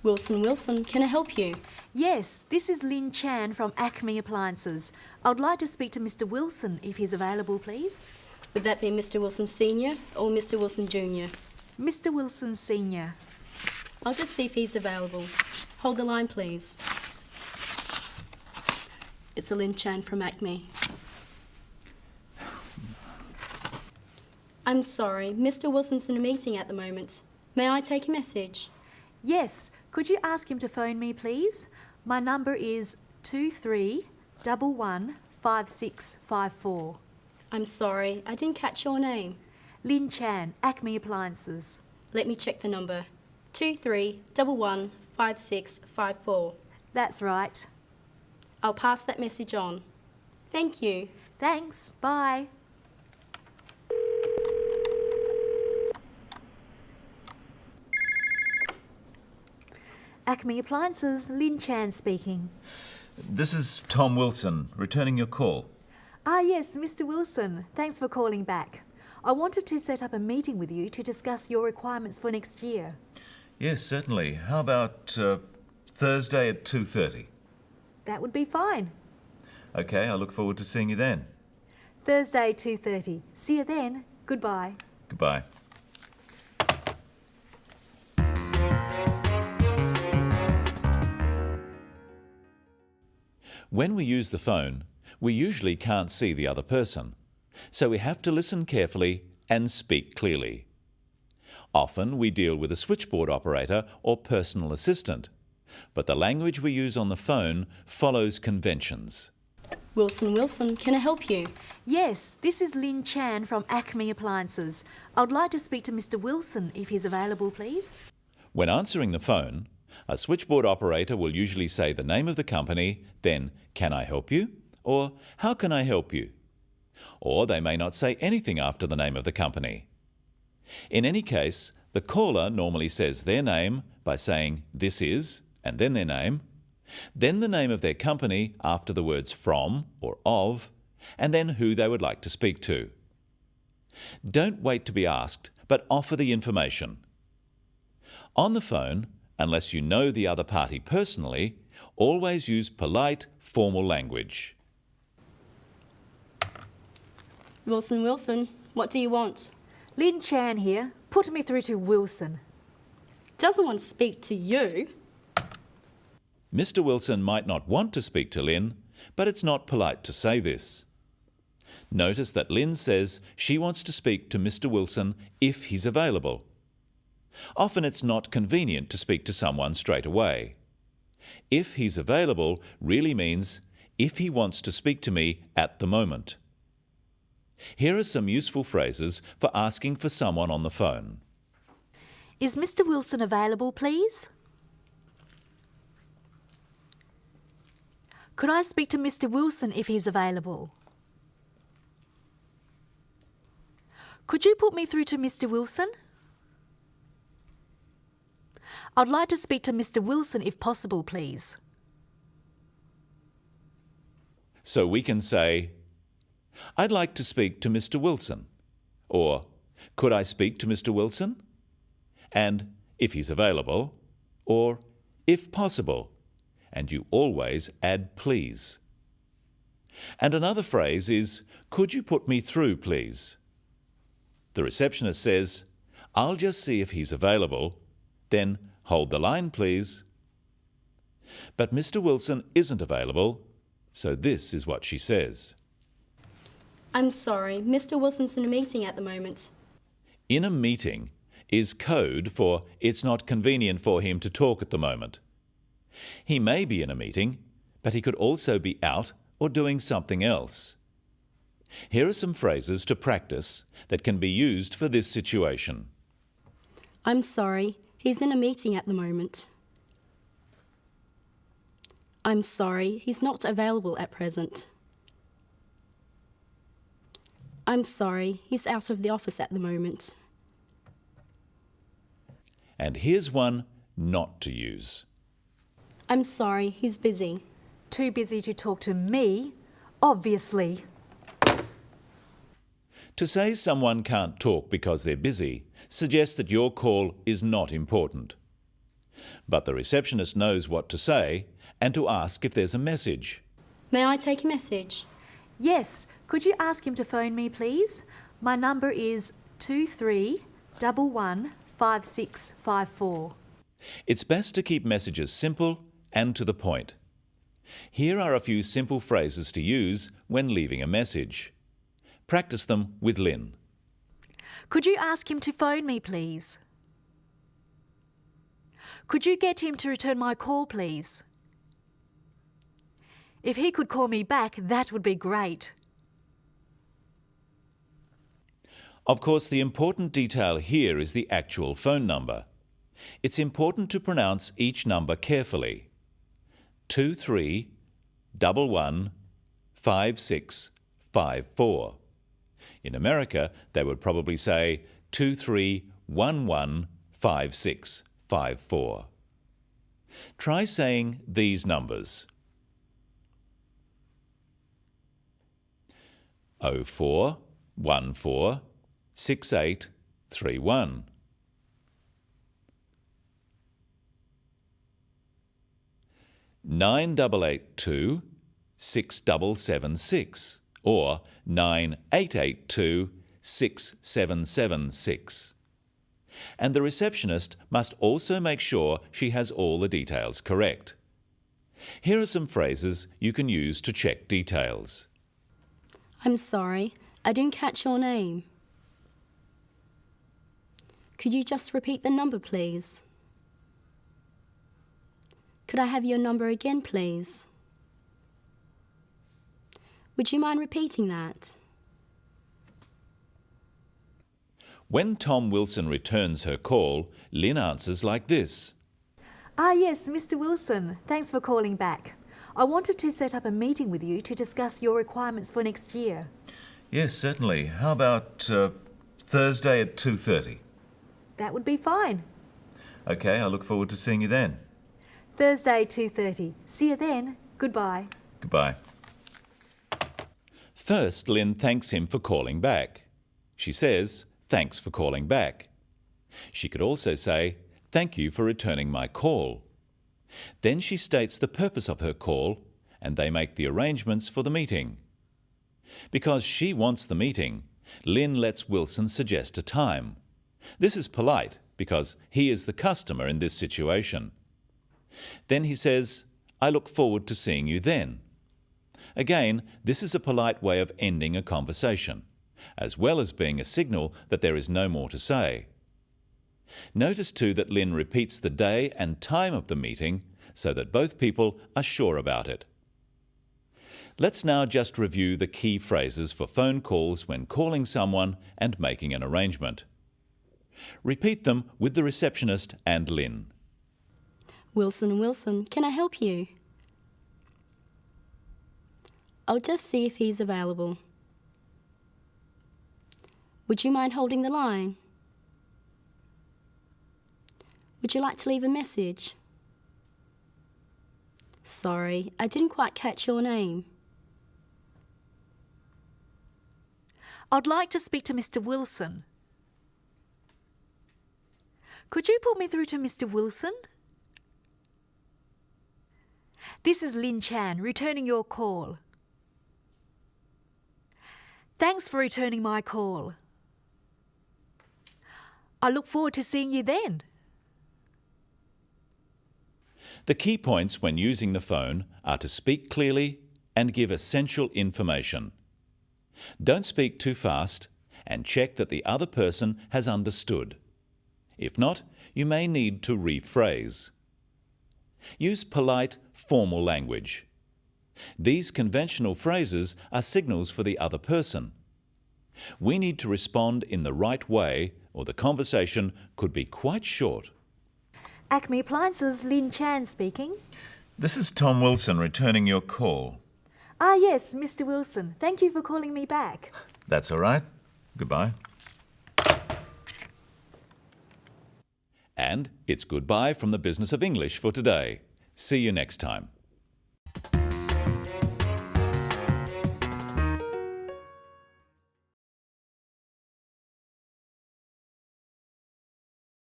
Wilson, can I help you? Yes, this is Lynn Chan from Acme Appliances. I would like to speak to Mr. Wilson if he's available, please. Would that be Mr. Wilson Sr. or Mr. Wilson Jr.? Mr. Wilson Sr. I'll just see if he's available. Hold the line, please. It's Lynn Chan from Acme. I'm sorry, Mr. Wilson's in a meeting at the moment. May I take a message? Yes, could you ask him to phone me, please? My number is 23115654. I'm sorry, I didn't catch your name. Lynn Chan, Acme Appliances. Let me check the number. 23115654. That's right. I'll pass that message on. Thank you. Thanks. Bye. Acme Appliances, Lynn Chan speaking. This is Tom Wilson, returning your call. Yes, Mr. Wilson. Thanks for calling back. I wanted to set up a meeting with you to discuss your requirements for next year. Yes, certainly. How about Thursday at 2:30? That would be fine. Okay, I look forward to seeing you then. Thursday, 2:30. See you then. Goodbye. Goodbye. When we use the phone, we usually can't see the other person, so we have to listen carefully and speak clearly. Often we deal with a switchboard operator or personal assistant, but the language we use on the phone follows conventions. Wilson, can I help you? Yes, this is Lynn Chan from Acme Appliances. I would like to speak to Mr. Wilson if he's available, please. When answering the phone, a switchboard operator will usually say the name of the company, then, "Can I help you?" or "How can I help you?" Or they may not say anything after the name of the company. In any case, the caller normally says their name by saying "this is" and then their name, then the name of their company after the words "from" or "of", and then who they would like to speak to. Don't wait to be asked, but offer the information. On the phone, unless you know the other party personally, always use polite, formal language. Wilson, what do you want? Lynn Chan here. Put me through to Wilson. Doesn't want to speak to you. Mr. Wilson might not want to speak to Lynn, but it's not polite to say this. Notice that Lynn says she wants to speak to Mr. Wilson if he's available. Often it's not convenient to speak to someone straight away. If he's available really means if he wants to speak to me at the moment. Here are some useful phrases for asking for someone on the phone. Is Mr. Wilson available, please? Could I speak to Mr. Wilson if he's available? Could you put me through to Mr. Wilson? I'd like to speak to Mr. Wilson if possible, please. So we can say, "I'd like to speak to Mr. Wilson," or "Could I speak to Mr. Wilson?" and "if he's available," or "if possible," and you always add "please." And another phrase is, "Could you put me through, please?" The receptionist says, "I'll just see if he's available," then "Hold the line, please." But Mr. Wilson isn't available, so this is what she says. I'm sorry, Mr. Wilson's in a meeting at the moment. "In a meeting" is code for it's not convenient for him to talk at the moment. He may be in a meeting, but he could also be out or doing something else. Here are some phrases to practice that can be used for this situation. I'm sorry, he's in a meeting at the moment. I'm sorry, he's not available at present. I'm sorry, he's out of the office at the moment. And here's one not to use. I'm sorry, he's busy. Too busy to talk to me? Obviously. To say someone can't talk because they're busy suggests that your call is not important. But the receptionist knows what to say and to ask if there's a message. May I take a message? Yes, could you ask him to phone me, please? My number is 23115654. It's best to keep messages simple and to the point. Here are a few simple phrases to use when leaving a message. Practice them with Lynn. Could you ask him to phone me, please? Could you get him to return my call, please? If he could call me back, that would be great. Of course, the important detail here is the actual phone number. It's important to pronounce each number carefully. 23115654. In America, they would probably say 23115654. Try saying these numbers. 04146831. 98826776 or 98826776. And the receptionist must also make sure she has all the details correct. Here are some phrases you can use to check details. I'm sorry, I didn't catch your name. Could you just repeat the number, please? Could I have your number again, please? Would you mind repeating that? When Tom Wilson returns her call, Lynn answers like this. Ah, yes, Mr. Wilson. Thanks for calling back. I wanted to set up a meeting with you to discuss your requirements for next year. Yes, certainly. How about Thursday at 2:30? That would be fine. Okay, I look forward to seeing you then. Thursday, 2:30. See you then. Goodbye. Goodbye. First, Lynn thanks him for calling back. She says, "Thanks for calling back." She could also say, "Thank you for returning my call." Then she states the purpose of her call, and they make the arrangements for the meeting. Because she wants the meeting, Lynn lets Wilson suggest a time. This is polite because he is the customer in this situation. Then he says, "I look forward to seeing you then." Again, this is a polite way of ending a conversation, as well as being a signal that there is no more to say. Notice too that Lynn repeats the day and time of the meeting so that both people are sure about it. Let's now just review the key phrases for phone calls when calling someone and making an arrangement. Repeat them with the receptionist and Lynn. Wilson, Wilson, can I help you? I'll just see if he's available. Would you mind holding the line? Would you like to leave a message? Sorry, I didn't quite catch your name. I'd like to speak to Mr. Wilson. Could you put me through to Mr. Wilson? This is Lynn Chan, returning your call. Thanks for returning my call. I look forward to seeing you then. The key points when using the phone are to speak clearly and give essential information. Don't speak too fast and check that the other person has understood. If not, you may need to rephrase. Use polite, formal language. These conventional phrases are signals for the other person. We need to respond in the right way or the conversation could be quite short. Acme Appliances, Lynn Chan speaking. This is Tom Wilson returning your call. Ah, yes, Mr. Wilson. Thank you for calling me back. That's all right. Goodbye. And it's goodbye from the Business of English for today. See you next time.